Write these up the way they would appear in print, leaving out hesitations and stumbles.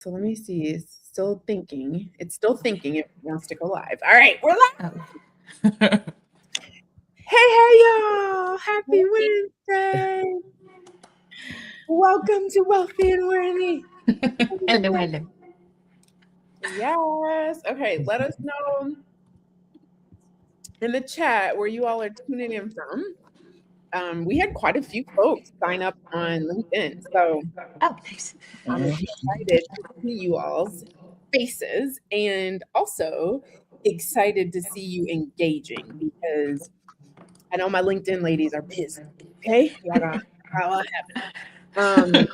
So let me see. It's still thinking. It's still thinking if it wants to go live. All right, we're live. Oh. Hey, y'all. Happy Wednesday. Welcome to Wealthy and Worthy. Hello, hello. Yes. Okay, let us know in the chat where you all are tuning in from. We had quite a few folks sign up on LinkedIn. So Oh, nice. I'm excited to see you all's faces and also excited to see you engaging because I know my LinkedIn ladies are busy. Okay, y'all got a lot happening.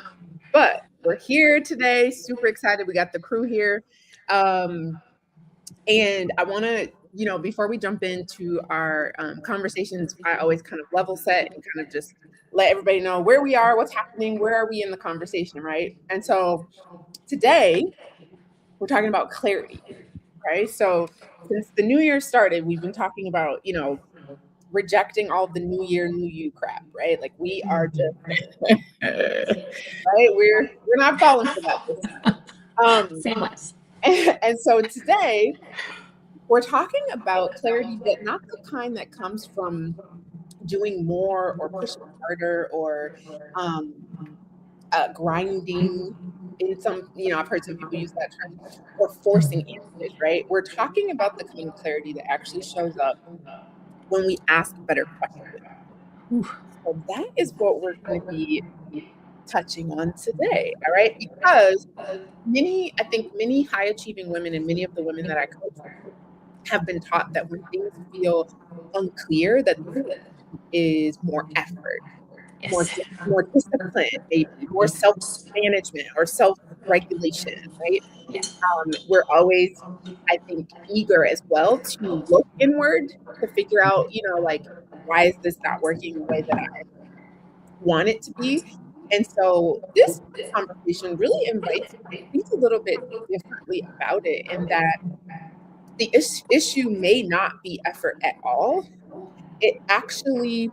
But we're here today, super excited. We got the crew here, and I want to, before we jump into our conversations, I always kind of level set and kind of just let everybody know where we are, what's happening, where are we in the conversation, right? And so today we're talking about clarity, right? So since the new year started, we've been talking about, rejecting all the new year, new you crap, right? Like we are just right. We're not falling for that this time. Same less. And so today we're talking about clarity, but not the kind that comes from doing more or pushing harder or um, grinding in some, I've heard some people use that term, or forcing answers, right? We're talking about the kind of clarity that actually shows up when we ask better questions. Ooh. So that is what we're going to be touching on today. All right. Because I think many high achieving women and many of the women that I coach have been taught that when things feel unclear, that is more effort, more, Yes. more discipline, maybe more self-management or self-regulation, right? Yeah. We're always, I think, eager as well to look inward to figure out, like, why is this not working the way that I want it to be? And so this conversation really invites you to think a little bit differently about it, and that the issue may not be effort at all. It actually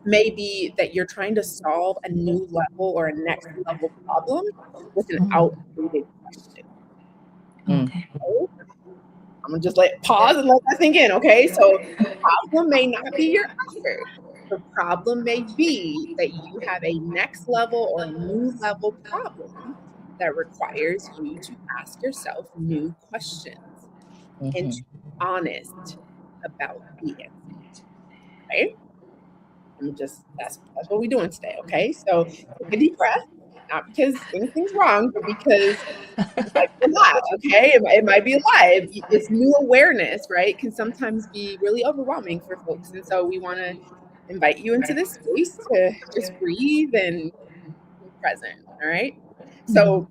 may be that you're trying to solve a new level or a next level problem with an outdated question. Okay. Okay? I'm gonna just pause and let that sink in. Okay, so the problem may not be your effort. The problem may be that you have a next level or new level problem that requires you to ask yourself new questions and to be honest about the answer. Right? That's what we're doing today. Okay, so take a deep breath, not because anything's wrong, but because it might be a lot, okay? It might be a lot. It's new awareness, right? Can sometimes be really overwhelming for folks. And so we want to invite you into this space to just breathe and be present, all right? So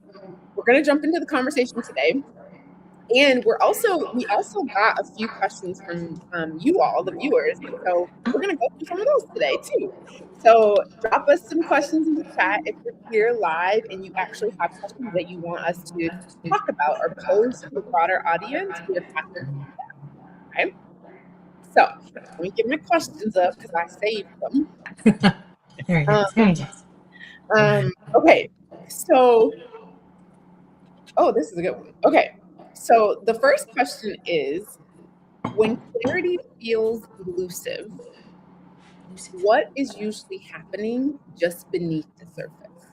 we're going to jump into the conversation today. And we also got a few questions from you all, the viewers. And so we're going to go through some of those today too. So drop us some questions in the chat if you're here live and you actually have questions that you want us to talk about or pose to the broader audience. We're happy to do that. Okay. So let me get my questions up because I saved them. Very Um, nice. Very nice. okay. So, this is a good one. Okay. So the first question is, when clarity feels elusive, what is usually happening just beneath the surface?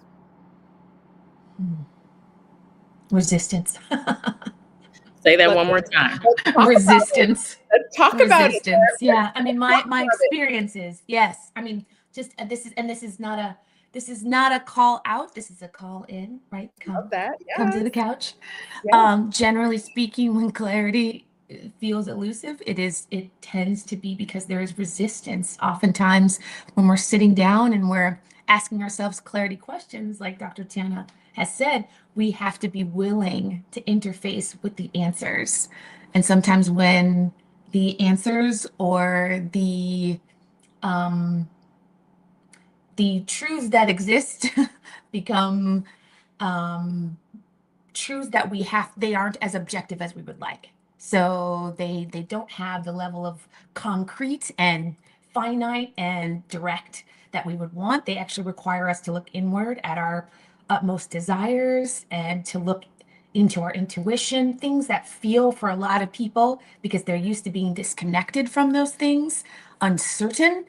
Resistance. Say that one more time. Resistance. Let's talk about it. Resistance. Yeah. I mean, my experience is, yes. I mean, just this is not a call out. This is a call in, right? Love that. Come to the Yes. couch. Yes. Generally speaking, when clarity feels elusive, it tends to be because there is resistance. Oftentimes, when we're sitting down and we're asking ourselves clarity questions, like Dr. Tiana has said, we have to be willing to interface with the answers. And sometimes when the answers or the truths that exist become truths that they aren't as objective as we would like. So they don't have the level of concrete and finite and direct that we would want. They actually require us to look inward at our utmost desires and to look into our intuition, things that feel for a lot of people because they're used to being disconnected from those things, uncertain.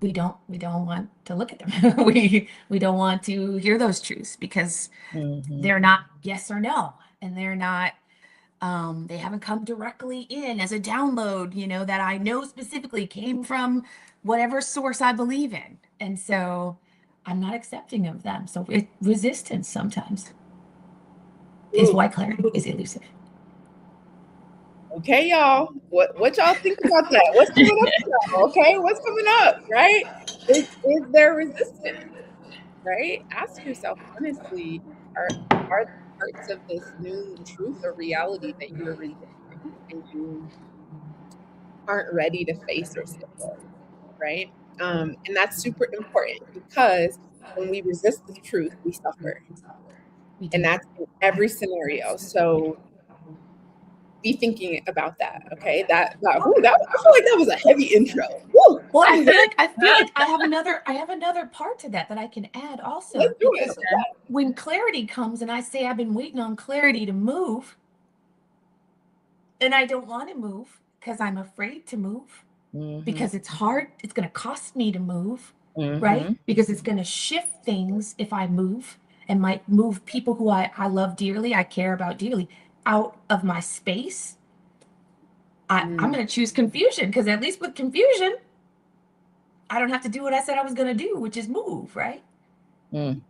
We don't want to look at them. We don't want to hear those truths because they're not yes or no, and they're not they haven't come directly in as a download, that I know specifically came from whatever source I believe in. And so I'm not accepting of them. So resistance sometimes is why clarity is elusive. Okay, y'all. What y'all think about that? What's coming up now? Okay, what's coming up, right? Is there resistance, right? Ask yourself honestly, are there parts of this new truth or reality that you're resisting and you aren't ready to face or sit with, right? And that's super important because when we resist the truth, we suffer. And that's in every scenario. So be thinking about that. Okay. I feel like that was a heavy intro. Woo, well, I feel like I have another part to that I can add also. Let's do it. Because when clarity comes and I say I've been waiting on clarity to move, and I don't want to move because I'm afraid to move, because it's hard. It's going to cost me to move, right? Because it's going to shift things if I move, and might move people who I love dearly, I care about dearly, out of my space. I'm going to choose confusion, because at least with confusion, I don't have to do what I said I was going to do, which is move, right? Yikes.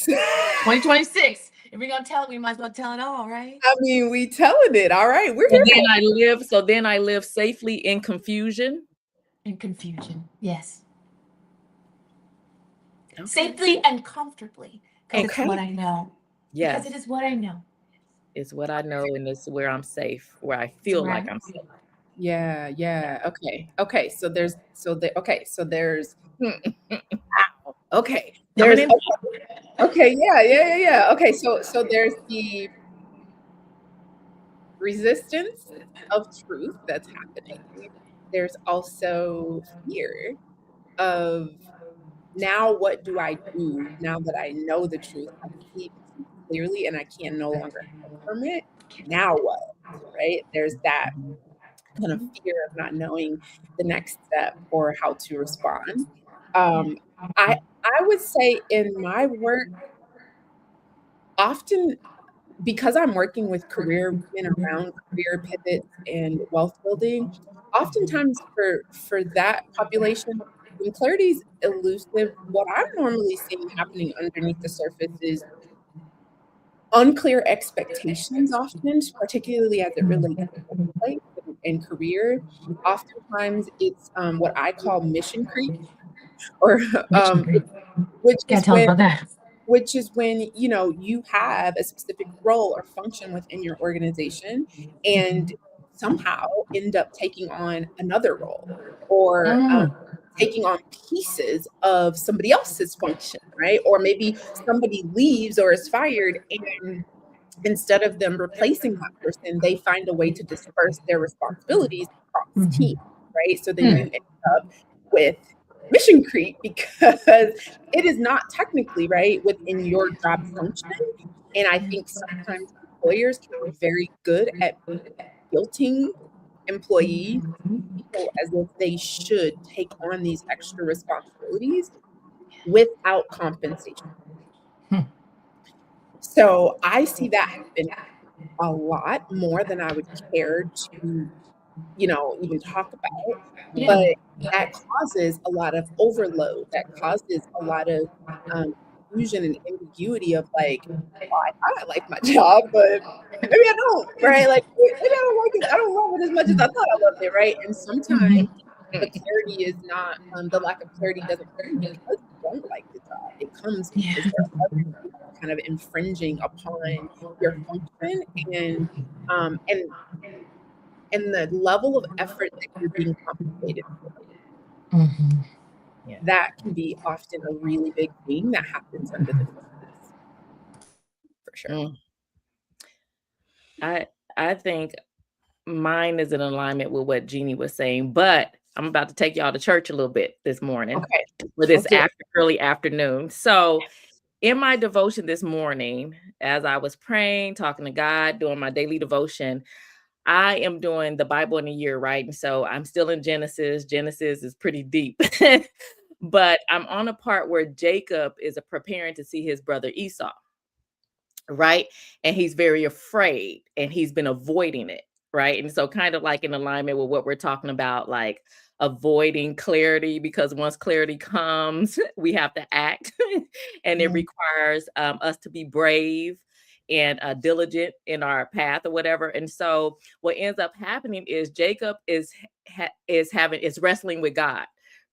2026. If we're going to tell it, we might as well tell it all, right? I mean, we telling it. All right. We're here. Then I live safely in confusion. In confusion. Yes. Okay. Safely and comfortably. Because it's what I know. Yes. Because it is what I know. It's what I know, and it's where I'm safe, where I feel like I'm safe. Yeah. Okay. So there's okay. Okay. Yeah. Okay. So there's the resistance of truth that's happening. There's also fear of, now what do I do now that I know the truth? I see the truth clearly and I can no longer hide from it. Now what? Right? There's that kind of fear of not knowing the next step or how to respond. I would say in my work, often because I'm working with career women around career pivots and wealth building, oftentimes for that population, when clarity is elusive, what I'm normally seeing happening underneath the surface is unclear expectations often, particularly as it relates to workplace and career. Oftentimes it's what I call mission creep, or which is when you have a specific role or function within your organization and somehow end up taking on another role, or taking on pieces of somebody else's function, right? Or maybe somebody leaves or is fired, and instead of them replacing that person, they find a way to disperse their responsibilities across the team, right? So then you end up with mission creep because it is not technically right within your job function. And I think sometimes employers can be very good at guilting employees as if they should take on these extra responsibilities without compensation. So I see that happen a lot more than I would care to, even talk about. But that causes a lot of overload. That causes a lot of confusion and ambiguity of like, well, I like my job, but maybe I don't, right? Like maybe I don't like it. I don't love it as much as I thought I loved it, right? And sometimes the clarity is not, the lack of clarity doesn't come because you don't like the job. It comes because there are other people kind of infringing upon your function and the level of effort that you're being compensated for. That can be often a really big thing that happens under the surface. For sure. I think mine is in alignment with what Jeannie was saying, but I'm about to take y'all to church a little bit this morning for this early afternoon. So in my devotion this morning, as I was praying, talking to God, doing my daily devotion, I am doing the Bible in a year, right? And so I'm still in Genesis. Genesis is pretty deep. But I'm on a part where Jacob is preparing to see his brother Esau, right? And he's very afraid and he's been avoiding it, right? And so, kind of like in alignment with what we're talking about, like avoiding clarity, because once clarity comes, we have to act, and it Yeah. requires us to be brave and diligent in our path or whatever. And so, what ends up happening is Jacob is wrestling with God,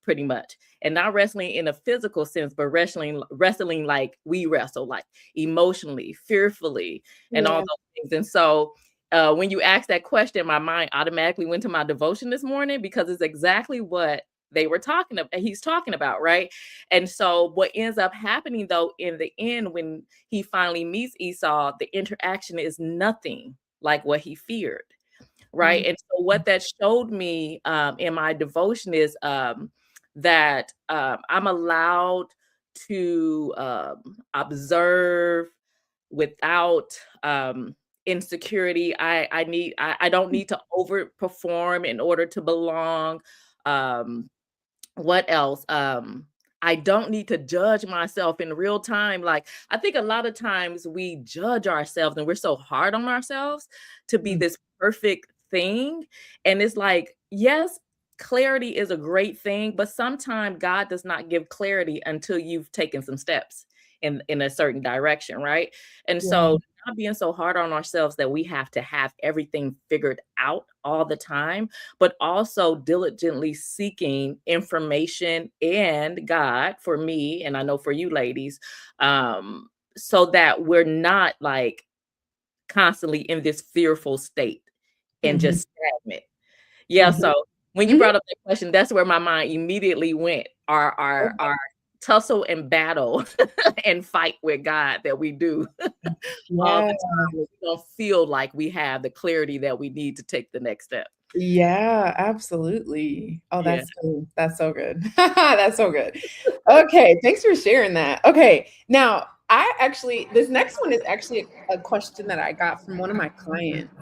pretty much, and not wrestling in a physical sense, but wrestling like we wrestle, like emotionally, fearfully, and all Yeah. those things. And so when you asked that question, my mind automatically went to my devotion this morning, because it's exactly what they were talking about. He's talking about, right? And so what ends up happening though, in the end, when he finally meets Esau, the interaction is nothing like what he feared, right? Mm. And so what that showed me in my devotion is that I'm allowed to observe without insecurity. I don't need to overperform in order to belong. Um, what else? I don't need to judge myself in real time. Like, I think a lot of times we judge ourselves and we're so hard on ourselves to be Mm. this perfect thing. And it's like, yes, clarity is a great thing, but sometimes God does not give clarity until you've taken some steps in a certain direction, right? And Yeah. so, not being so hard on ourselves that we have to have everything figured out all the time, but also diligently seeking information and God, for me, and I know for you ladies, so that we're not like constantly in this fearful state and Mhm. just stagnant. Yeah. Mhm. So when you Mhm. brought up that question, that's where my mind immediately went. Our tussle and battle and fight with God that we do all Yeah. the time when we don't feel like we have the clarity that we need to take the next step. Yeah, absolutely. Oh, Yeah. that's good. That's so good. That's so good. Okay, thanks for sharing that. Okay, now this next one is actually a question that I got from one of my clients.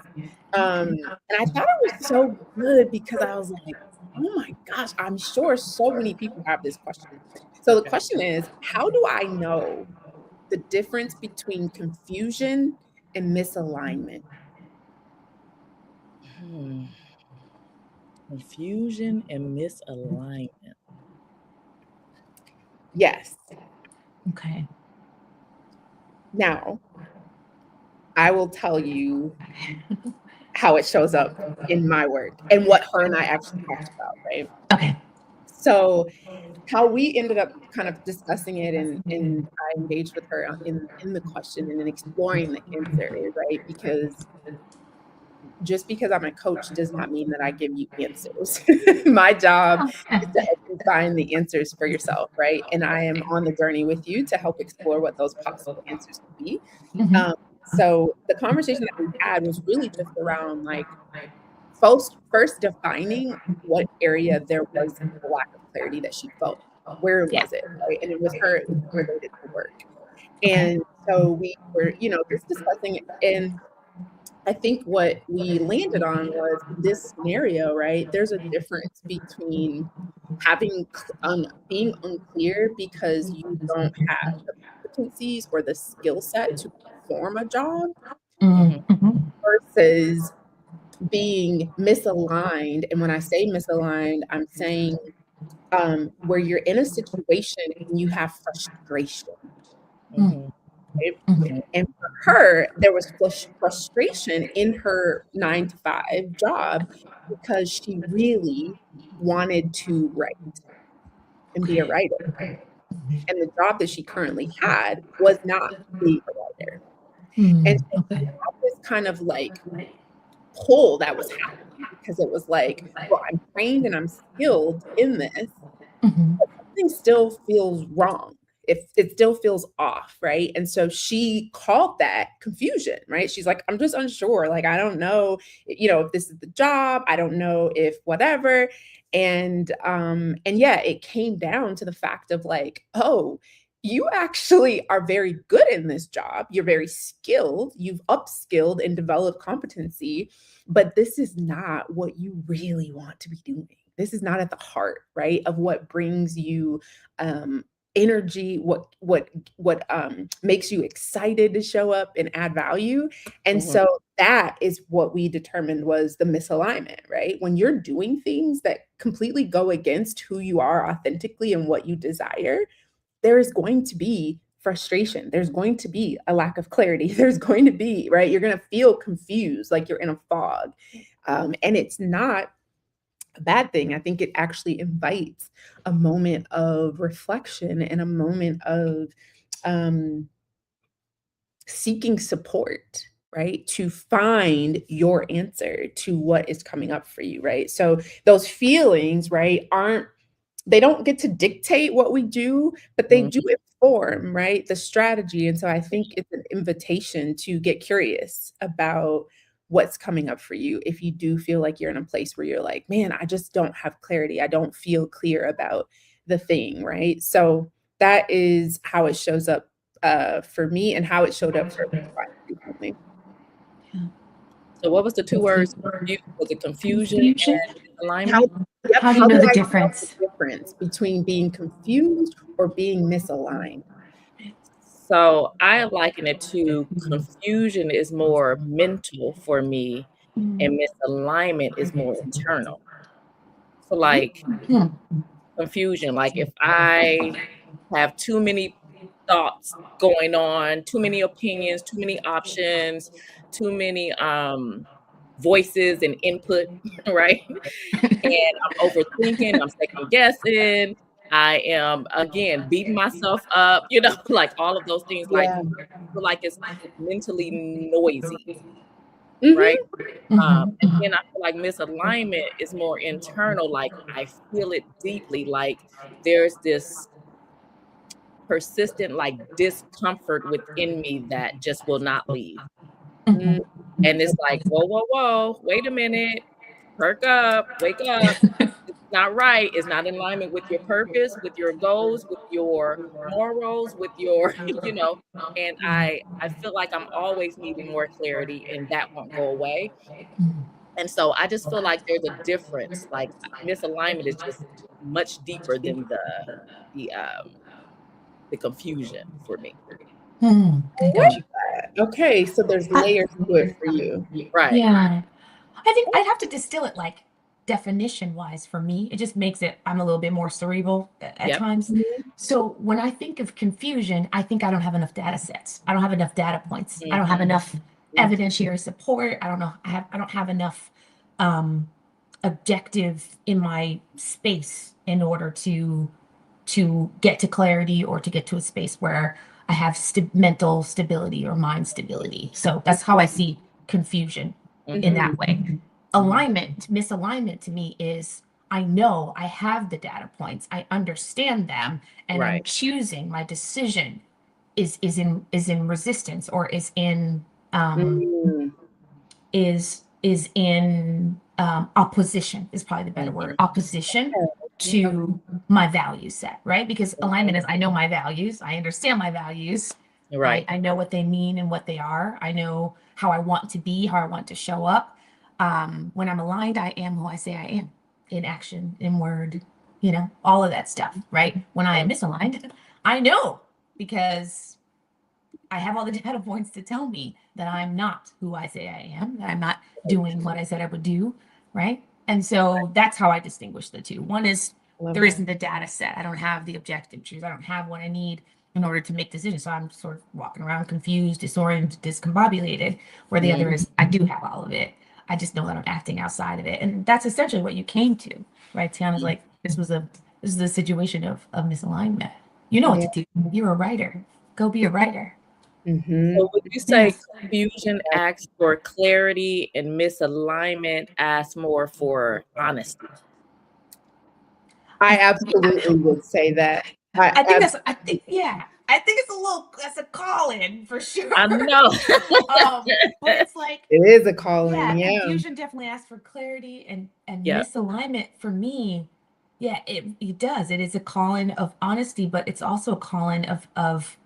And I thought it was so good because I was like, oh my gosh, I'm sure so many people have this question. So the question is, how do I know the difference between confusion and misalignment? Hmm. Confusion and misalignment. Yes. Okay. Now, I will tell you how it shows up in my work and what her and I actually talked about, right? Okay. So, how we ended up kind of discussing it and I engaged with her in the question and in exploring the answer, right? Because just because I'm a coach does not mean that I give you answers. My job is to Okay. help you find the answers for yourself, right? And I am on the journey with you to help explore what those possible answers could be. Mhm. So the conversation that we had was really just around like first defining what area there was a lack of clarity that she felt. Where Yeah. was it? Right. And with her, it was related to work. Okay. And so we were, just discussing it. And I think what we landed on was in this scenario, right? There's a difference between being unclear because you don't have the competencies or the skill set to perform a job Mhm. Mhm. versus being misaligned. And when I say misaligned, I'm saying where you're in a situation and you have frustration, Mm. Mhm. right? Mhm. And for her, there was frustration in her 9 to 5 job because she really wanted to write and be a Okay. writer. And the job that she currently had was not being a writer. And Mm. so we Okay. had this kind of like pull that was happening because it was like, well, I'm trained and I'm skilled in this, Mhm. but something still feels wrong. If it still feels off, right? And so she called that confusion, right? She's like, I'm just unsure. Like, I don't know, if this is the job. I don't know if whatever. And yeah, it came down to the fact of like, oh, you actually are very good in this job. You're very skilled. You've upskilled and developed competency, but this is not what you really want to be doing. This is not at the heart, right, of what brings you energy, what makes you excited to show up and add value. And Mhm. so that is what we determined was the misalignment, right? When you're doing things that completely go against who you are authentically and what you desire, there is going to be frustration. There's going to be a lack of clarity. There's going to be, right? You're going to feel confused, like you're in a fog. And it's not a bad thing. I think it actually invites a moment of reflection and a moment of um, seeking support, right? To find your answer to what is coming up for you, right? So those feelings, right, they don't get to dictate what we do, but they Mhm. do inform, right, the strategy. And so I think it's an invitation to get curious about what's coming up for you. If you do feel like you're in a place where you're like, man, I just don't have clarity. I don't feel clear about the thing, right? So that is how it shows up for me and how it showed up for my clients recently. So what was the two words? Was it confusion Confusion. and How, misalignment? yep, How do you how know do the I tell difference? the difference between being confused or being misaligned? So I liken it to confusion is more mental for me, and misalignment is more internal. So like Hmm. confusion, like if I have too many thoughts going on, too many opinions, too many options, too many voices and input, right? And I'm overthinking, I'm second guessing, I am again beating myself up, like all of those things, like Yeah. feel like it's mentally noisy, right? Mhm. And then I feel like misalignment is more internal, like I feel it deeply, like there's this persistent like discomfort within me that just will not leave. Mm. And it's like, whoa, whoa, whoa, wait a minute, perk up, wake up. It's not right. It's not in alignment with your purpose, with your goals, with your morals, with your, and I feel like I'm always needing more clarity and that won't go away. And so I just feel like there's a difference. Like misalignment is just much deeper than the confusion for me. I What? got you. Okay, so there's layers to it for you. Right. Yeah. I think I'd have to distill it like definition wise for me. It just makes it, I'm a little bit more cerebral at Yep. times. Mhm. So when I think of confusion, I think I don't have enough data sets. I don't have enough data points. I don't have Mhm. enough evidentiary support. I don't know. I don't have enough um, objective in my space in order to get to clarity or to get to a space where I have mental stability or mind stability. So that's how I see confusion in Mhm. that way. Alignment, misalignment to me is I know I have the data points, I understand them, and I'm Right. choosing my decision is in resistance or um Mm. is in opposition is probably the better word, Mhm. opposition to my value set, right? Because alignment is I know my values, I understand my values, Right. I know what they mean and what they are, I know how I want to be, how I want to show up. When I'm aligned, I am who I say I am in action, in word, all of that stuff, right? When I am misaligned, I know because I have all the data points to tell me that I'm not who I say I am, that I'm not doing what I said I would do, right? And so that's how I distinguish the two. One is Love there that. isn't the data set. I don't have the objective truth. I don't have what I need in order to make decisions. So I'm sort of walking around confused, disoriented, discombobulated, where the other Mhm. is I do have all of it. I just know that I'm acting outside of it. And that's essentially what you came to, right? Tiana's like, this is a situation of misalignment. You know what Yeah. to do. You're a writer. Go be a writer. So Mhm. would you say Yes. confusion asks for clarity and misalignment asks more for honesty? I I absolutely would say that. I I think that's I think absolutely. yeah. I think it's a little that's a call in for sure. I know. But it's like It is a yeah, calling, yeah. confusion definitely asks for clarity and Yeah. misalignment for me. Yeah, it does. It is a calling of honesty, but it's also a calling of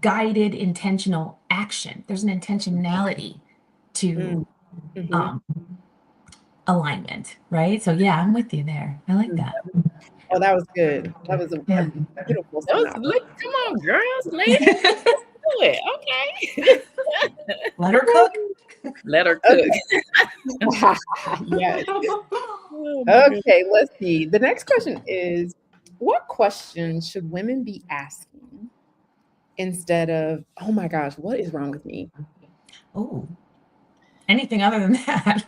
guided intentional action. There's an intentionality Mm, to mhm. um, alignment, right? So yeah, I'm with you there. I like that. Oh, that was good. That was a Yeah. beautiful That was, synopsis. look, come on, girls, ladies, do it. Okay. Let her cook. Let her cook. Okay. Yes. Oh my goodness. Okay, let's see. The next question is, what questions should women be asking instead of, oh my gosh, what is wrong with me? Oh, anything other than that?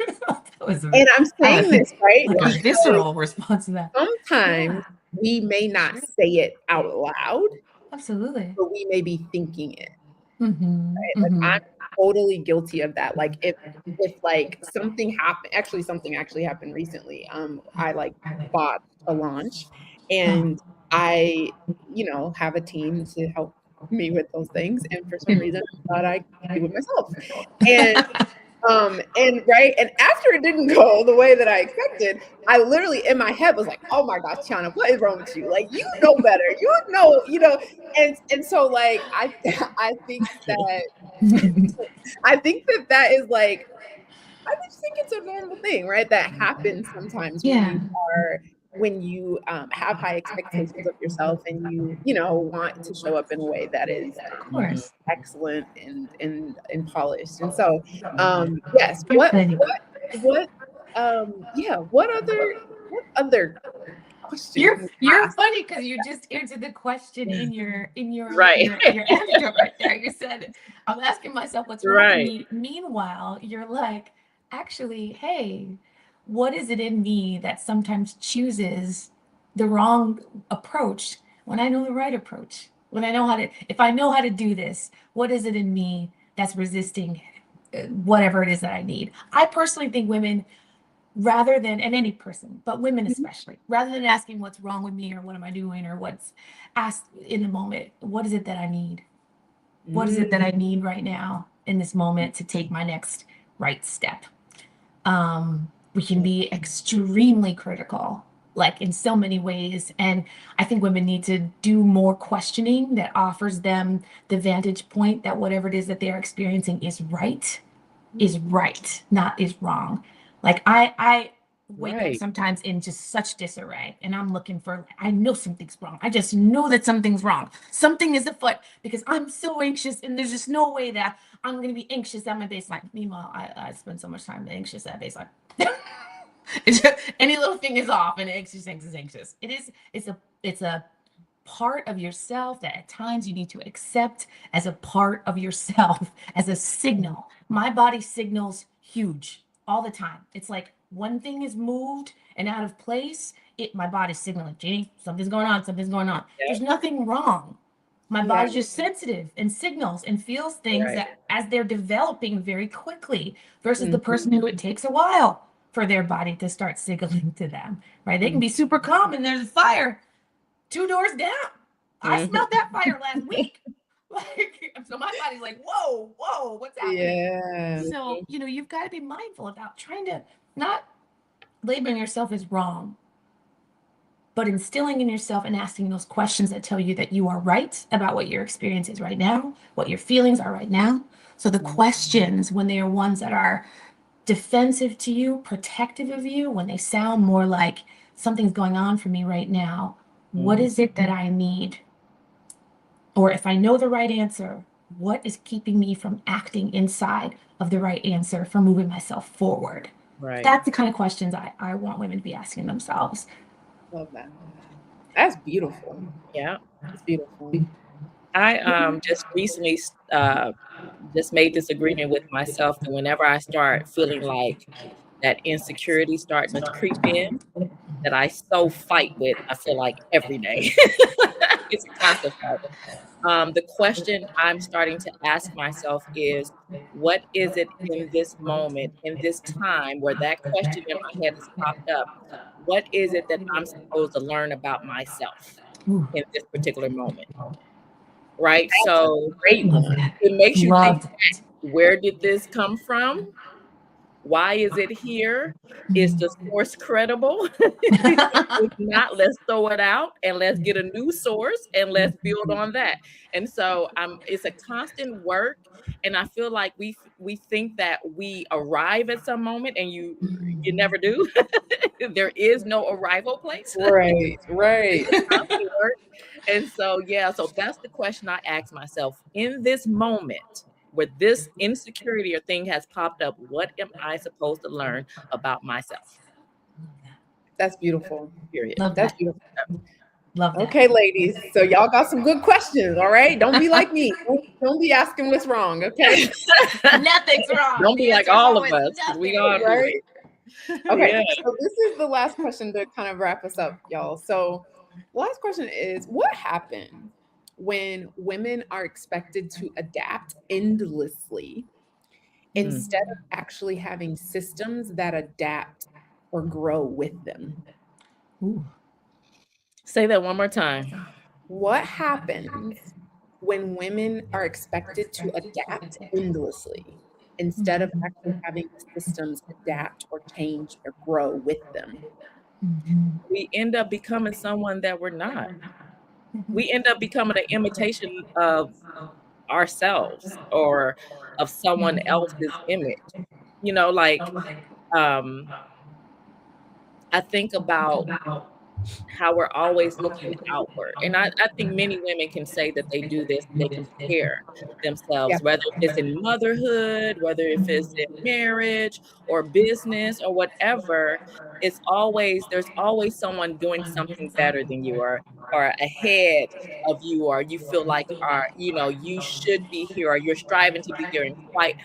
That was And I'm uh, saying this, right? like a Because visceral response to that. sometimes Yeah, we may not sure. say it out loud, Absolutely. but we may be thinking it. Mm-hmm. Right? Like Mm-hmm. I'm totally guilty of that. Like if like something happened, actually something actually happened recently. I like bought a launch Oh. and I, have a team to help me with those things. And for some reason I thought I could do it myself. And and right, and after it didn't go the way that I expected, I literally in my head was like, "Oh my gosh, Tiana, what is wrong with you? Like, you know better, and so like I think that I think that that is like I just think it's a normal thing, right? That happens sometimes Yeah, when you have high expectations of yourself and want to show up in a way that is of Mhm. course. excellent and polished. And so, yes, You're funny. what other questions can we You're ask? funny because you just answered the question in Right. your anecdote right there. You said, "I'm asking myself what's wrong with Right. me." Meanwhile, you're like, "Actually, hey, what is it in me that sometimes chooses the wrong approach when I know the right approach? When I know how to, if I know how to do this, what is it in me that's resisting whatever it is that I need?" I personally think women rather than and any person but women especially rather than asking what's wrong with me or what am I doing or what's asked in the moment, what is it that I need, what is it that I need right now in this moment to take my next right step. We can be extremely critical like in so many ways, and I think women need to do more questioning that offers them the vantage point that whatever it is that they're experiencing is right, not is wrong. Like I wake up Right. sometimes in just such disarray and I'm looking for, I know something's wrong. I just know that something's wrong. Something is afoot because I'm so anxious and there's just no way that I'm going to be anxious at my baseline. Meanwhile, I spend so much time anxious at baseline. It's just, any little thing is off and anxious, anxious, anxious. It's a part of yourself that at times you need to accept as a part of yourself, as a signal. My body signals huge all the time. It's like one thing is moved and out of place, my body's signaling, Jeannie, something's going on, something's going on. There's Yep. nothing wrong. My Yeah. body's just sensitive and signals and feels things Right. that as they're developing very quickly versus the Mhm. person who it takes a while for their body to start signaling to them, right? They can be super calm and there's a fire 2 doors down. I Mhm. smelled that fire last week. Like, so my body's like, whoa, whoa, what's happening? Yeah. So, you've got to be mindful about trying to not labeling yourself as wrong, but instilling in yourself and asking those questions that tell you that you are right about what your experience is right now, what your feelings are right now. So the questions, when they are ones that are defensive to you, protective of you, when they sound more like something's going on for me right now, what Mhm. is it that I need? Or if I know the right answer, what is keeping me from acting inside of the right answer, from moving myself forward? Right. That's the kind of questions I want women to be asking themselves. Love that. That's beautiful. Yeah. That's beautiful. I just recently just made this agreement with myself that whenever I start feeling like that insecurity starting to creep in, that I so fight with, I feel like every day. It's a constant fight. The question I'm starting to ask myself is, what is it in this moment, in this time where that question in my head has popped up? What is it that I'm supposed to learn about myself Ooh, in this particular moment? Right? That's a So great love one. that. it makes you think, Loved it. where did this come from? Why is it here? Is the source credible? If not, let's throw it out and let's get a new source and let's build on that. And so it's a constant work. And I feel like we think that we arrive at some moment, and you never do. There is no arrival place. Right, right. Constant work. And so, yeah, so that's the question I ask myself in this moment where this insecurity or thing has popped up. What am I supposed to learn about myself? That's beautiful. Period. Love That's that. beautiful. Love that. Okay, ladies. So y'all got some good questions, all right? Don't be like me. Don't be asking what's wrong, okay? Nothing's wrong. Don't be The like answer's all of always us, 'cause we nothing. all do Right? Okay, Yeah. so this is the last question to kind of wrap us up, y'all. So the last question is, what happens when women are expected to adapt endlessly instead of actually having systems that adapt or grow with them? Ooh. Say that one more time. What happens when women are expected to adapt endlessly instead of actually having the systems adapt or change or grow with them? Mhm. We end up becoming someone that we're not. We end up becoming an imitation of ourselves or of someone else's image. You know, like, um, I think about how we're always looking outward. And I think many women can say that they do this, they compare Yeah. themselves, whether if it's in motherhood, whether if it's in marriage or business or whatever. There's always someone doing something better than you, or ahead of you, or you feel like you should be here, or you're striving to be there and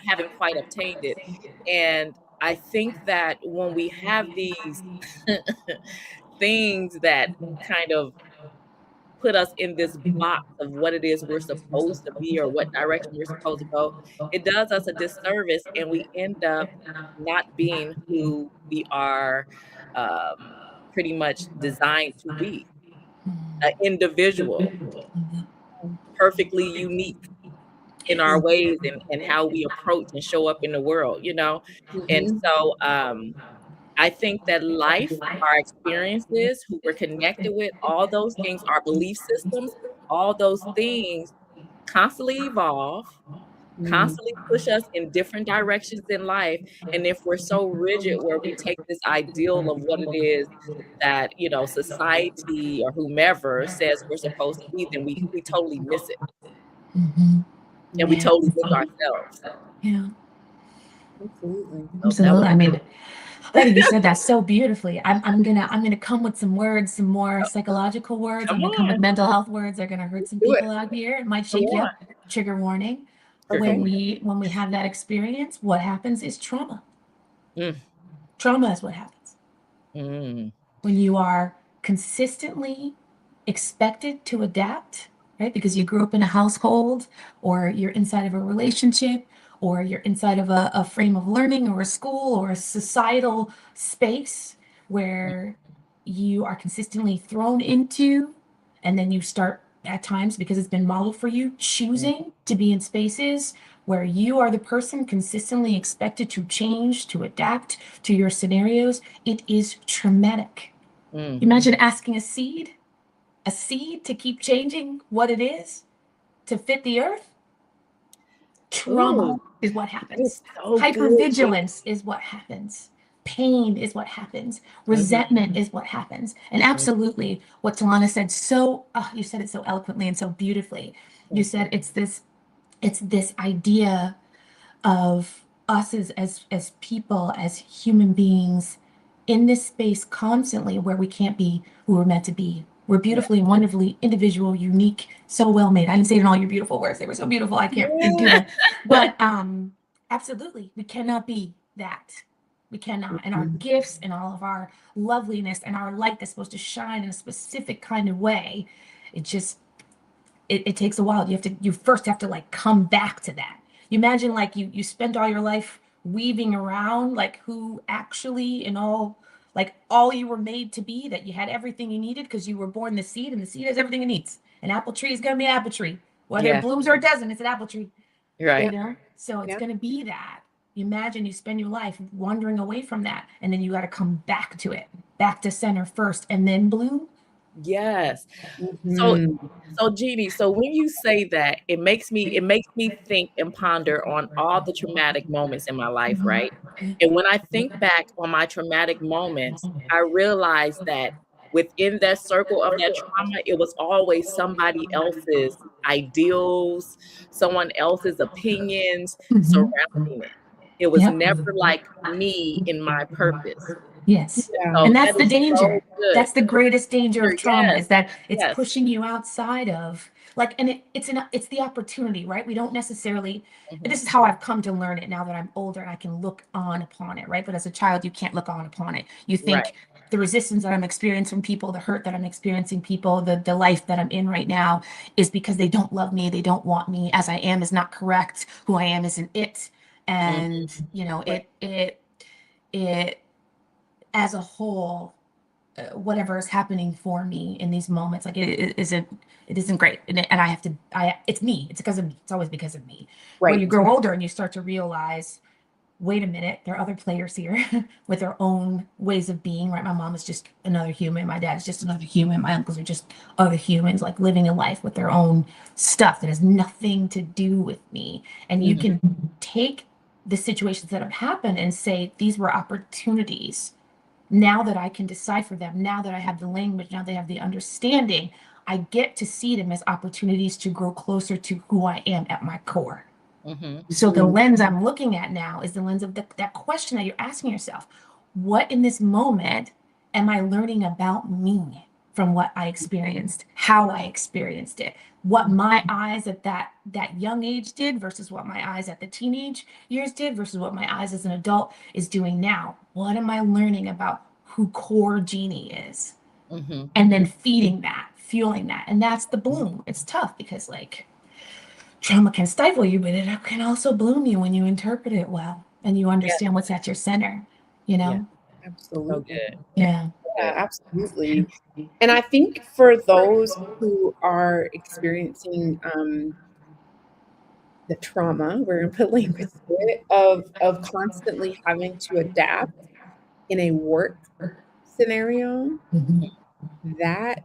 haven't quite obtained it. And I think that when we have these things that kind of put us in this box of what it is we're supposed to be or what direction we're supposed to go, it does us a disservice, and we end up not being who we are pretty much designed to be, an individual, perfectly unique in our ways and how we approach and show up in the world, you know? And Mhm. so I think that life, our experiences, who we're connected with, all those things, our belief systems, all those things constantly evolve, Mm. constantly push us in different directions in life. And if we're so rigid where we take this ideal of what it is that, society or whomever says we're supposed to be, then we totally miss it. Mhm. And we Yeah, totally miss ourselves. Yeah. absolutely. So that was Absolutely. I mean, I think you said that so beautifully. I'm gonna come with some words, some more psychological words. come I'm gonna come with on, mental health words. They're gonna hurt some Do it. people out here. It might come shake you on. up. Trigger warning. Okay. When we have that experience, what happens is trauma. Mm, Trauma is what happens. mm, When you are consistently expected to adapt, right? Because you grew up in a household, or you're inside of a relationship, or you're inside of a frame of learning, or a school, or a societal space where you are consistently thrown into, and then you start at times, because it's been modeled for you, mm, choosing to be in spaces where you are the person consistently expected to change, to adapt to your scenarios. It is traumatic. mm. Imagine asking a seed to keep changing what it is to fit the earth. Trauma Ooh, is what that was happens. so good. Hypervigilance is what happens. Pain is what happens. Mhm, Resentment is what happens. And mhm, absolutely, what Talana said you said it so eloquently and so beautifully. You mm, said it's this idea of us as people, as human beings, in this space constantly where we can't be who we're meant to be. We're yeah. beautifully and wonderfully individual, unique, so well made. I didn't say it in all your beautiful words. They were so beautiful. I can't do Yeah. them. But absolutely, we cannot be that. We cannot. And our Mhm. gifts and all of our loveliness and our light that's supposed to shine in a specific kind of way, it just it takes a while. You first have to like come back to that. You imagine like you spend all your life weaving around like who actually and all you were made to be, that you had everything you needed because you were born the seed, and the seed has everything it needs. An apple tree is gonna be an apple tree. Whether it Yeah, blooms or it doesn't, it's an apple tree. you're You right. Yep. know? So it's Yep. gonna be that. Imagine you spend your life wandering away from that, and then you got to come back to it, back to center first, and then bloom. Yes. So Mhm. so Jeannie, so when you say that, it makes me think and ponder on all the traumatic moments in my life, right? And when I think back on my traumatic moments, I realize that within that circle of that trauma, it was always somebody else's ideals, someone else's opinions Mhm. surrounding it. It was Yep. never like me in my purpose. Yes. Yeah. So And that's that the is so danger. good. That's the greatest danger of trauma, Yes, is that it's yes. pushing you outside of, like, and it's the opportunity, right? We don't necessarily, and Mhm, this is how I've come to learn it now that I'm older and I can look on upon it, right? But as a child, you can't look on upon it. You right. think the resistance that I'm experiencing from people, the hurt that I'm experiencing people, the life that I'm in right now is because they don't love me, they don't want me as I am is not correct. Who I am isn't it. Mhm, And Right. it as a whole, whatever is happening for me in these moments, like it isn't great, and I have to, it's me, it's because of me, it's always because of me. When you Right. grow older and you start to realize, wait a minute, there are other players here with their own ways of being, right? My mom is just another human, my dad's just another human, my uncles are just other humans, like living a life with their own stuff that has nothing to do with me. And you mhm, can take the situations that have happened and say, these were opportunities. Now that I can decipher them, now that I have the language, now that I have the understanding, I get to see them as opportunities to grow closer to who I am at my core. mhm, So the Mhm. lens I'm looking at now is the lens of that question that you're asking yourself. What in this moment am I learning about me from what I experienced, how I experienced it, what my eyes at that young age did versus what my eyes at the teenage years did versus what my eyes as an adult is doing now. What am I learning about who core Jeannie is? mhm. And then feeding that, fueling that. And that's the bloom. It's tough because, like, trauma can stifle you, but it can also bloom you when you interpret it well and you Yeah, understand what's at your center, you yeah. know? So Absolutely. good, Yeah. Yeah, good. absolutely. And I think for those who are experiencing the trauma, we're gonna put language to it, of constantly having to adapt in a work scenario, Mhm. that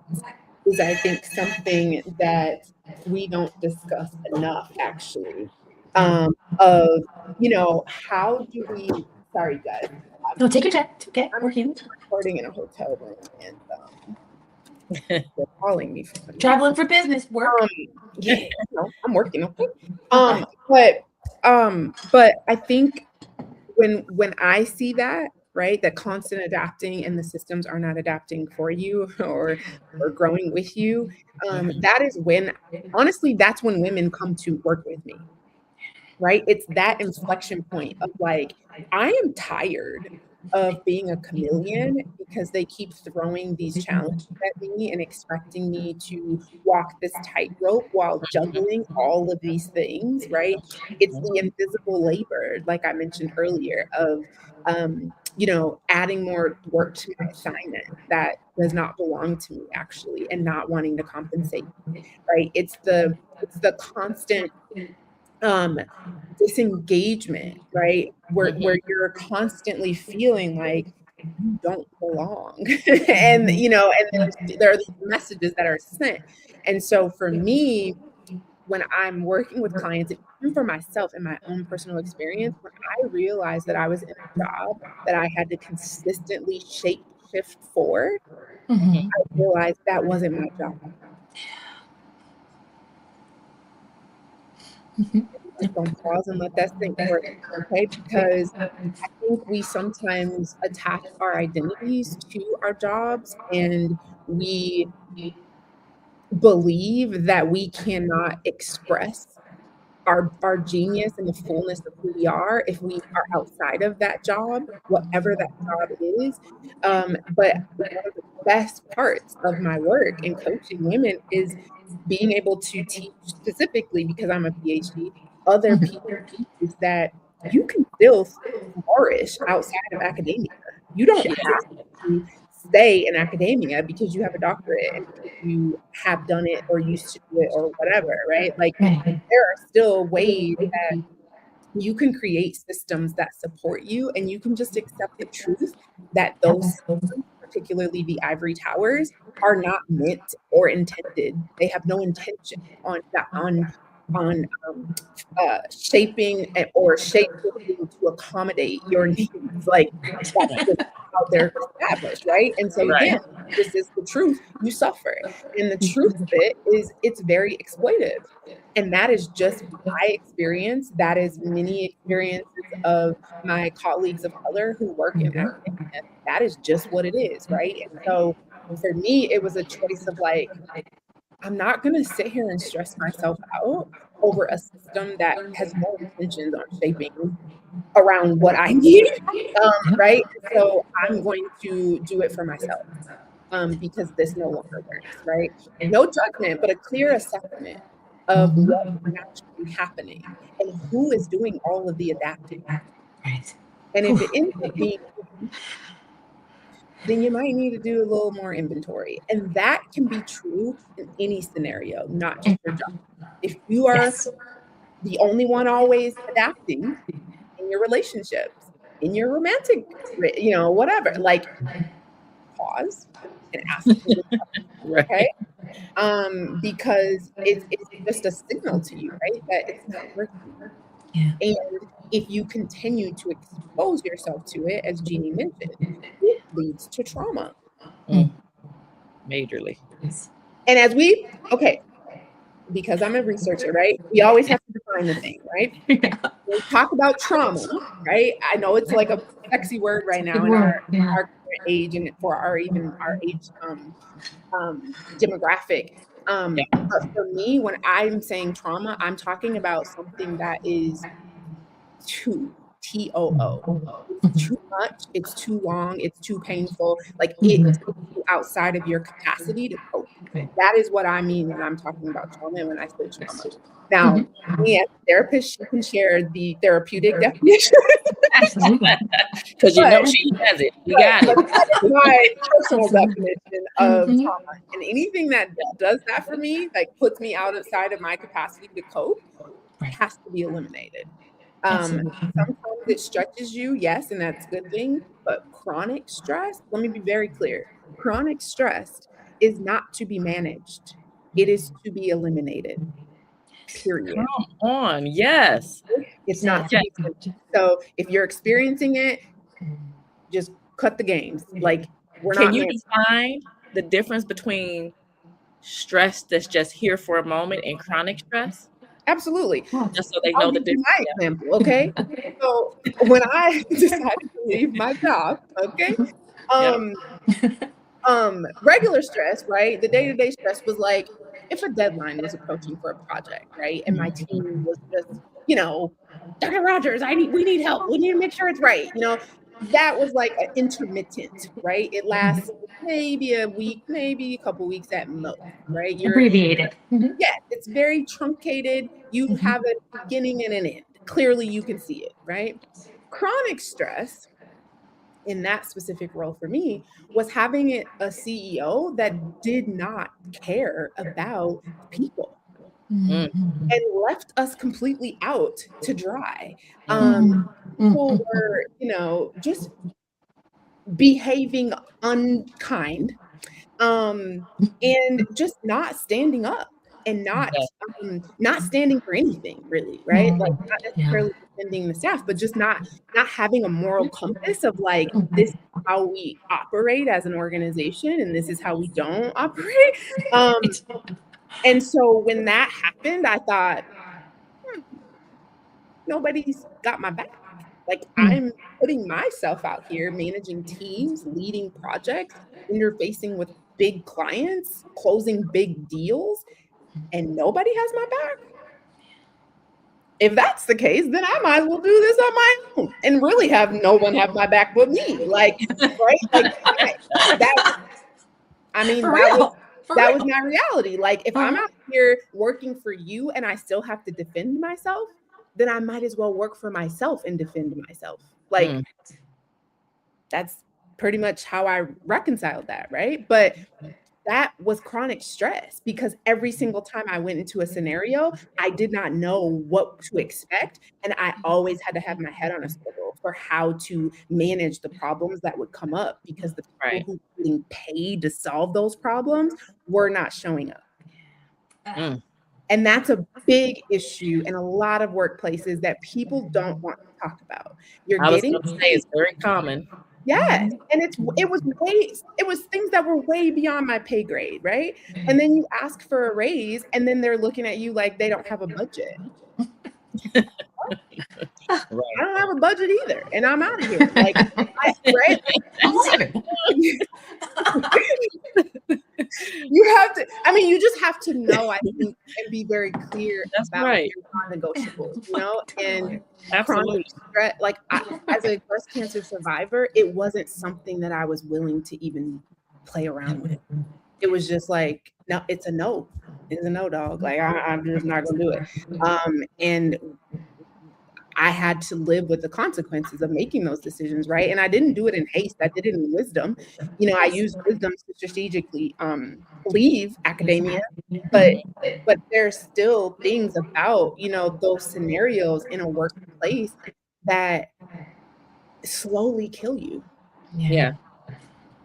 is, I think, something that we don't discuss enough actually. Of, how do we, sorry guys, No, take your time. It's okay. I'm We're human. recording in a hotel room and they're calling me for some reason. Traveling for business, work. Um, yeah, I'm working, okay. But but I think when I see that, right, that constant adapting and the systems are not adapting for you or growing with you, Mhm, that is when, honestly, that's when women come to work with me, right? It's that inflection point of like, I am tired of being a chameleon because they keep throwing these challenges at me and expecting me to walk this tightrope while mhm, juggling all of these things, right? It's the invisible labor, like I mentioned earlier, of adding more work to my assignment that does not belong to me actually, and not wanting to compensate, right? It's the constant um disengagement, right? Where mhm, you're constantly feeling like you don't belong. And there are these messages that are sent. And so for me, when I'm working with clients, and even for myself in my own personal experience, when I realized that I was in a job that I had to consistently shape shift for, mhm. Mhm. I realized that wasn't my job. Mhm. Just gonna pause and let that sink for a second, okay? Because I think we sometimes attach our identities to our jobs, and we believe that we cannot express our genius and the fullness of who we are if we are outside of that job, whatever that job is. But one of the best parts of my work in coaching women is being able to teach, specifically because I'm a PhD, other Mhm. PhDs that you can still flourish outside of academia. You don't have to stay in academia because you have a doctorate and because you have done it or used to do it or whatever, right? Like, Right. there are still ways you can create systems that support you, and you can just accept the truth that those systems, particularly the ivory towers, are not meant or intended. They have no intention on shaping or shape shifting to accommodate your needs. Like that's Yeah. just how they're established, right? And so again, Right. this is the truth. You suffer, and the truth of it is it's very exploitive. And that is just my experience. That is many experiences of my colleagues of color who work in academia. That is just what it is, right? And so for me, it was a choice of like, I'm not going to sit here and stress myself out over a system that has no intentions on shaping around what I need, right? So I'm going to do it for myself because this no longer works, right? No judgment, but a clear assessment of what is actually happening and who is doing all of the adapting. Right. And if Whew. it ends up being you, then you might need to do a little more inventory. And that can be true in any scenario, not just your job. If you are Yes. the only one always adapting in your relationships, in your romantic, whatever, like pause and ask for this, okay? Right. Because it's just a signal to you, right? That it's not working. Yeah. And if you continue to expose yourself to it, as Jeannie mentioned, it leads to trauma. Majorly. And okay, because I'm a researcher, right? We always have to define the thing, right? Yeah. When we talk about trauma, right? I know it's like a sexy word right now Good in word. Yeah. our current age and for our age demographic. Yeah. But for me, when I'm saying trauma, I'm talking about something that is TOO. It's too much, it's too long, it's too painful. Like it takes you outside of your capacity to cope. That is what I mean when I'm talking about trauma and when I say trauma. Now, me as a therapist, she can share the therapeutic definition, Absolutely. Because but she has it. We got but it. that is my personal Absolutely. definition of Mhm. trauma. And anything that does that for me, like puts me outside of my capacity to cope, Right. has to be eliminated. Absolutely. Sometimes it stretches you, yes, and that's a good thing. But chronic stress, let me be very clear. Chronic stress is not to be managed. It is to be eliminated. Come Period. on. Yes. It's Say not that. to be managed. So if you're experiencing it, just cut the games. Like we're Can not you managed. define the difference between stress that's just here for a moment and chronic stress? Absolutely. Just so they I'll know the give you difference. my example, okay? So when I decided to leave my job, okay, Yeah. um, regular stress, right? The day-to-day stress was like if a deadline was approaching for a project, right? And my team was just, Dr. Rogers, we need help. We need to make sure it's right. That was like an intermittent, right? It lasts maybe a week, maybe a couple weeks at most, right? Abbreviated. Mhm. Yeah, it's very truncated. You have a beginning and an end. Clearly you can see it, right? Chronic stress in that specific role for me was having a CEO that did not care about people Mm. Mhm. and left us completely out to dry. Mhm. People Mhm. were, just behaving unkind, and just not standing up and Yeah. not standing for anything really, right? Like Mhm. not Yeah. necessarily defending the staff, but just not having a moral compass of like this is how we operate as an organization and this is how we don't operate. Um, It's and so when that happened, I thought, nobody's got my back. Like mm. I'm putting myself out here managing teams, leading projects, interfacing with big clients, closing big deals, and nobody has my back. If that's the case, then I might as well do this on my own and really have no one have my back but me. Like, right? Like that I mean, For real. For that was real. my reality. Like if I'm Uh-huh. out here working for you and I still have to defend myself, then I might as well work for myself and defend myself. Like Mm. that's pretty much how I reconciled that, right? But that was chronic stress because every single time I went into a scenario, I did not know what to expect. And I always had to have my head on a swivel for how to manage the problems that would come up because the people Right. who were getting paid to solve those problems were not showing up. Mm. And that's a big issue in a lot of workplaces that people don't want to talk about. You're I was getting going to say paid. it's very common. Yes, and it was things that were way beyond my pay grade, right? And then you ask for a raise, and then they're looking at you like they don't have a budget. I Right. don't have a budget either, and I'm out of here. Like, right? I'm leaving. You have to. I mean, you just have to know. I think, and be very clear That's about right. your non-negotiables. You know, and Absolutely. chronic stress. Like, as a breast cancer survivor, it wasn't something that I was willing to even play around with. It was just like, no, it's a no. It's a no, dog. Like, I'm just not gonna do it. And I had to live with the consequences of making those decisions, right? And I didn't do it in haste. I did it in wisdom. You know, I used wisdom to strategically leave academia, but there's still things about, you know, those scenarios in a workplace that slowly kill you. Yeah.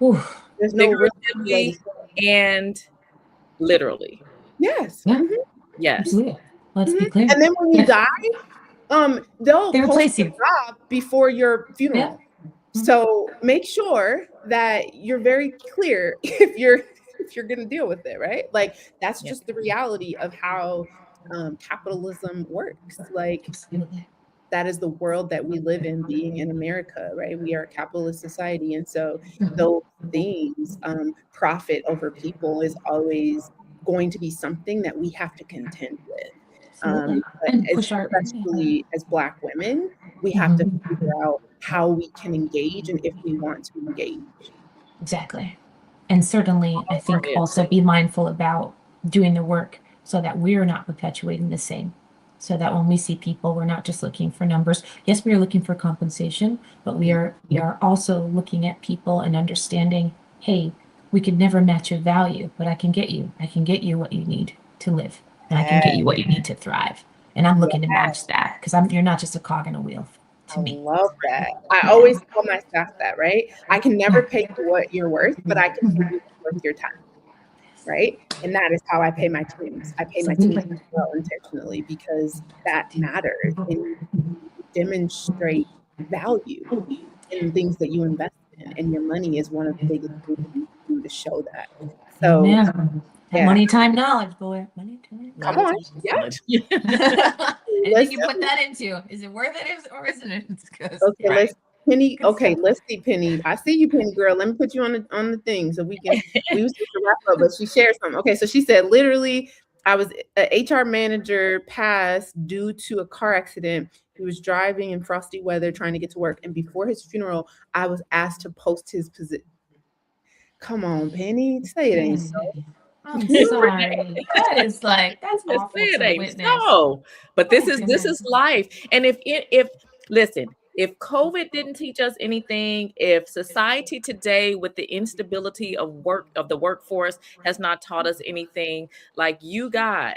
Ooh. There's no real Figuratively and literally. Yes. Yeah. Mhm. Yes. Absolutely. Let's be Mhm. clear. And then when you die, they'll They replace post your you. job before your funeral. Mhm. So make sure that you're very clear if you're going to deal with it, right? Like, that's Yeah. just the reality of how capitalism works. Like, Absolutely. that is the world that we live in, being in America, right? We are a capitalist society, and so those things, profit over people, is always going to be something that we have to contend with. Absolutely. But And push our especially as Black women, we have to figure out how we can engage and if we want to engage. Exactly. And certainly, I think Yeah. also be mindful about doing the work so that we're not perpetuating the same. So that when we see people, we're not just looking for numbers. Yes, we are looking for compensation, but we are also looking at people and understanding, hey, we could never match your value, but I can get you what you need to live, and I can get you what you need to thrive. And I'm looking to match that because you're not just a cog in a wheel to I me. love that. I Yeah. always tell my staff that, right? I can never pay you what you're worth, but I can pay you what's worth your time, right? And that is how I pay my teams. I pay my teams well intentionally because that matters, and you demonstrate value in things that you invest in, and your money is one of the biggest things you do to show that. So, Amen. That yeah. money, time, knowledge, boy. Money, time. Come on, yeah. Anything you put that into, is it worth it or isn't it? Okay, Right. Penny. Good Okay, stuff. let's see, Penny. I see you, Penny girl. Let me put you on the thing so we can. We was supposed to wrap up, but she shared something. Okay, so she said, literally, I was an HR manager passed due to a car accident. He was driving in frosty weather trying to get to work, and before his funeral, I was asked to post his position. Come on, Penny, say it ain't so. I'm sorry. That is like, that's Just awful say it to ain't witness. so. But this Oh, is goodness. life. And if listen, if COVID didn't teach us anything, if society today with the instability of the workforce has not taught us anything, like, you guys,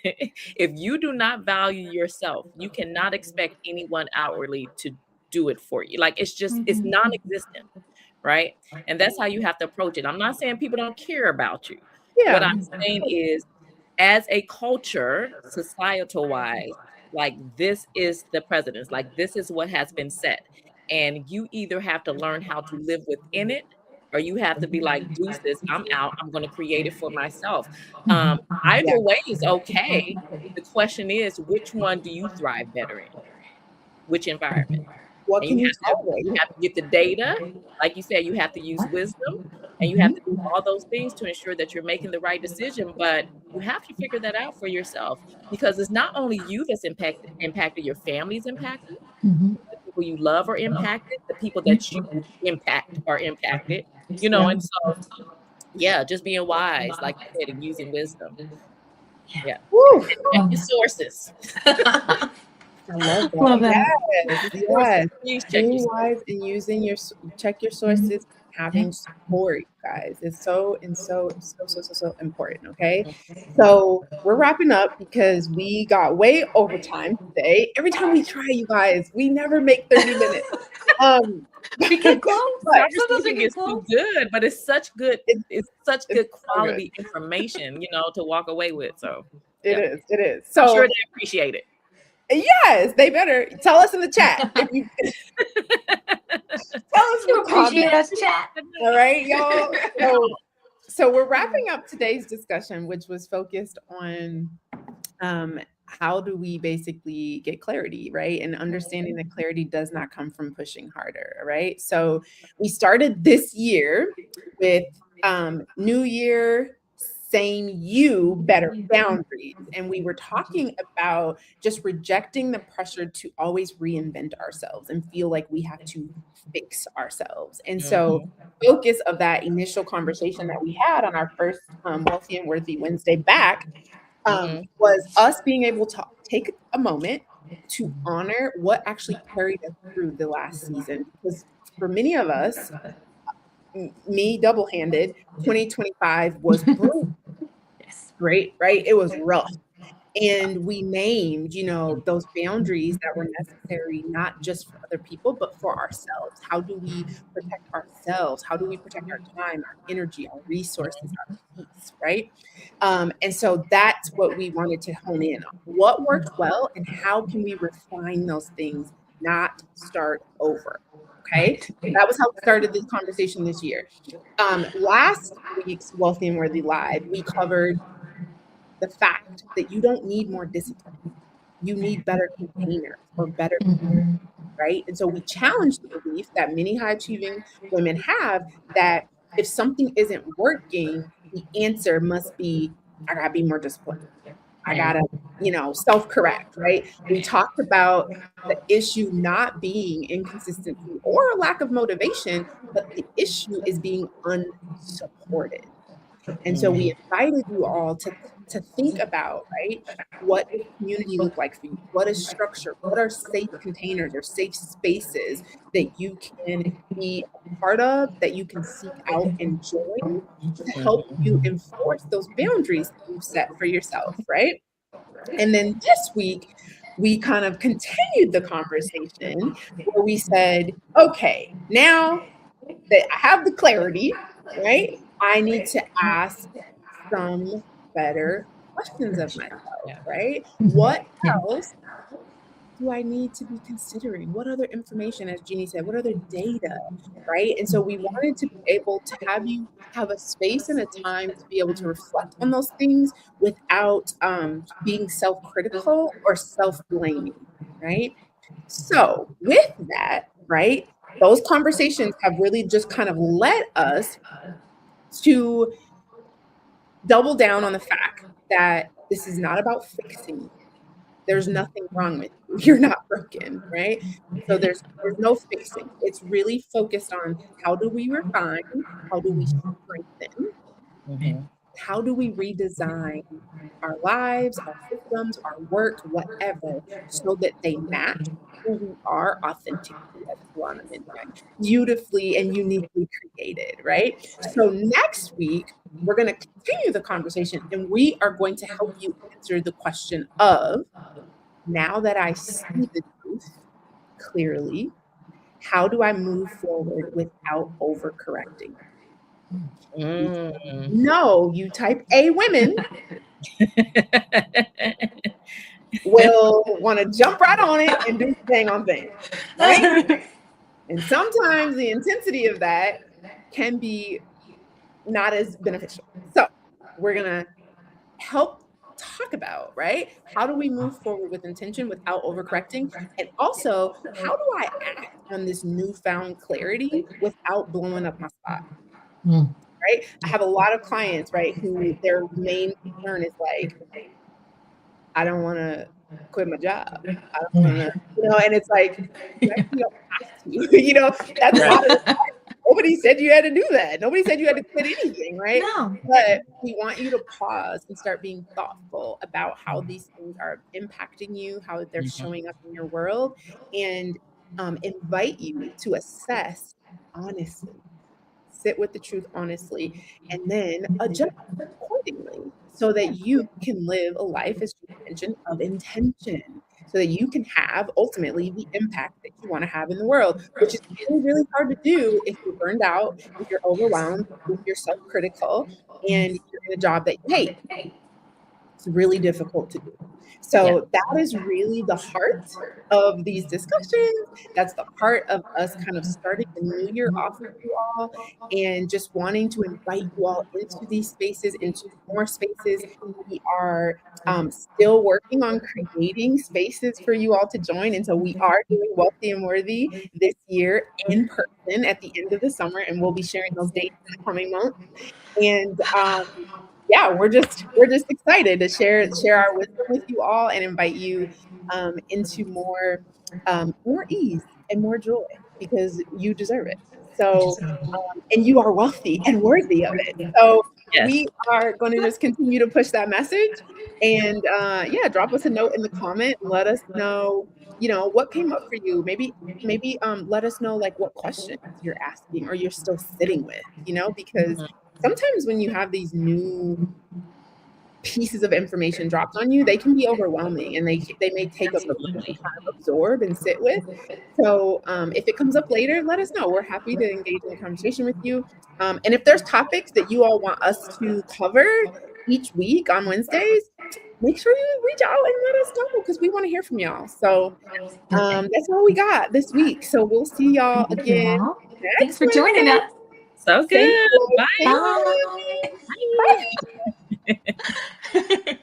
if you do not value yourself, you cannot expect anyone outwardly to do it for you. Like, it's non-existent, right? And that's how you have to approach it. I'm not saying people don't care about you. What Yeah, I'm saying is, as a culture, societal wise, like, this is the precedence, like, this is what has been set. And you either have to learn how to live within it, or you have to be like, deuces, I'm out. I'm going to create it for myself. Mhm. Either way is okay. The question is, which one do you thrive better in? Which environment? what And can you you tolerate? have to get the data. Like you said, you have to use wisdom, and you have to do all those things to ensure that you're making the right decision. But you have to figure that out for yourself, because it's not only you that's impacted, your family's impacted, Mhm. the people you love are impacted, the people that you impact are impacted, you know, Yeah. and so, yeah, just being wise, like you said, and using wisdom. Yeah. Woo. Check your sources. I love that. Love that. Yes, yes. Please check your Being sources. wise and using check your sources, having support, you guys, is so important. Okay. So we're wrapping up because we got way overtime today. Every time we try, you guys, we never make 30 minutes. We get close. But Sometimes we Conversation get gets too close. good, but it's it's such it's good so good. quality information, to walk away with. So It yeah, is. It is. I'm sure So they appreciate it. yes, they better tell us in the chat if you tell us in You the appreciate comments. us, chat. All right, y'all. So we're wrapping up today's discussion, which was focused on how do we basically get clarity, right? And understanding that clarity does not come from pushing harder, right? So we started this year with New Year, same you, better boundaries. And we were talking about just rejecting the pressure to always reinvent ourselves and feel like we have to fix ourselves. And so focus of that initial conversation that we had on our first Wealthy and Worthy Wednesday back was us being able to take a moment to honor what actually carried us through the last season. Because for many of us, me double-handed, 2025 was brutal, Yes. right? It was rough. And we named, those boundaries that were necessary, not just for other people, but for ourselves. How do we protect ourselves? How do we protect our time, our energy, our resources, our peace, right? And so that's what we wanted to hone in on. What worked well, and how can we refine those things, not start over? Okay. That was how we started this conversation this year. Last week's Wealthy and Worthy Live, we covered the fact that you don't need more discipline. You need better containers or better people, right? And so we challenge the belief that many high achieving women have that if something isn't working, the answer must be, I gotta be more disciplined. I gotta, self correct, right? We talked about the issue not being inconsistency or a lack of motivation, but the issue is being unsupported. And so we invited you all to think about, right? What does community look like for you? What is structure? What are safe containers or safe spaces that you can be a part of, that you can seek out and join to help you enforce those boundaries that you've set for yourself, right? And then this week, we kind of continued the conversation where we said, okay, now that I have the clarity, right? I need to ask some better questions of myself, right? What else do I need to be considering? What other information, as Jeannie said, what other data, right? And so we wanted to be able to have you have a space and a time to be able to reflect on those things without being self-critical or self-blaming, right? So with that, right, those conversations have really just kind of led us to double down on the fact that this is not about fixing. There's nothing wrong with you. You're not broken, right? So there's no fixing. It's really focused on how do we refine, how do we strengthen, how do we redesign our lives, our systems, our work, whatever, so that they match who we are authentically, as Tawana mentioned, beautifully and uniquely created, right? So next week, we're going to continue the conversation and we are going to help you answer the question of, now that I see the truth clearly, how do I move forward without overcorrecting? No, you type A women will want to jump right on it and do the dang on thing, right? And sometimes the intensity of that can be not as beneficial. So we're going to help talk about, right? How do we move forward with intention without overcorrecting? And also, how do I act on this newfound clarity without blowing up my spot? Right? I have a lot of clients, right, who their main concern is like, I don't want to quit my job. I don't want to, and it's like, you actually don't have to, that's a lot of the time. Nobody said you had to do that. Nobody said you had to quit anything, right? No. But we want you to pause and start being thoughtful about how these things are impacting you, how they're showing up in your world, and invite you to assess honestly. sit with the truth honestly, and then adjust accordingly so that you can live a life, as you mentioned, of intention, so that you can have ultimately the impact that you want to have in the world, which is really, really hard to do if you're burned out, if you're overwhelmed, if you're self-critical, and you're in a job that you hate. It's really difficult to do. Yeah. So that is really the heart of these discussions. That's the heart of us kind of starting the new year off with you all, and just wanting to invite you all into these spaces, into more spaces. We are still working on creating spaces for you all to join. And so we are doing Wealthy and Worthy this year in person at the end of the summer, and we'll be sharing those dates in the coming months. And yeah, we're just excited to share our wisdom with you all and invite you into more ease and more joy, because you deserve it. So, and you are wealthy and worthy of it. So Yes. we are going to just continue to push that message, and yeah, drop us a note in the comment and let us know, what came up for you. Maybe let us know like what questions you're asking or you're still sitting with, because Mhm. sometimes when you have these new pieces of information dropped on you, they can be overwhelming, and they may take up a minute to Absolutely. kind of absorb and sit with. So if it comes up later, let us know. We're happy to engage in a conversation with you. And if there's topics that you all want us to cover each week on Wednesdays, make sure you reach out and let us know, because we want to hear from y'all. So that's all we got this week. So we'll see y'all Thank you again all. Thanks next for joining Wednesday. us. So Thank good. you. Bye. Bye. Bye. Bye. Bye.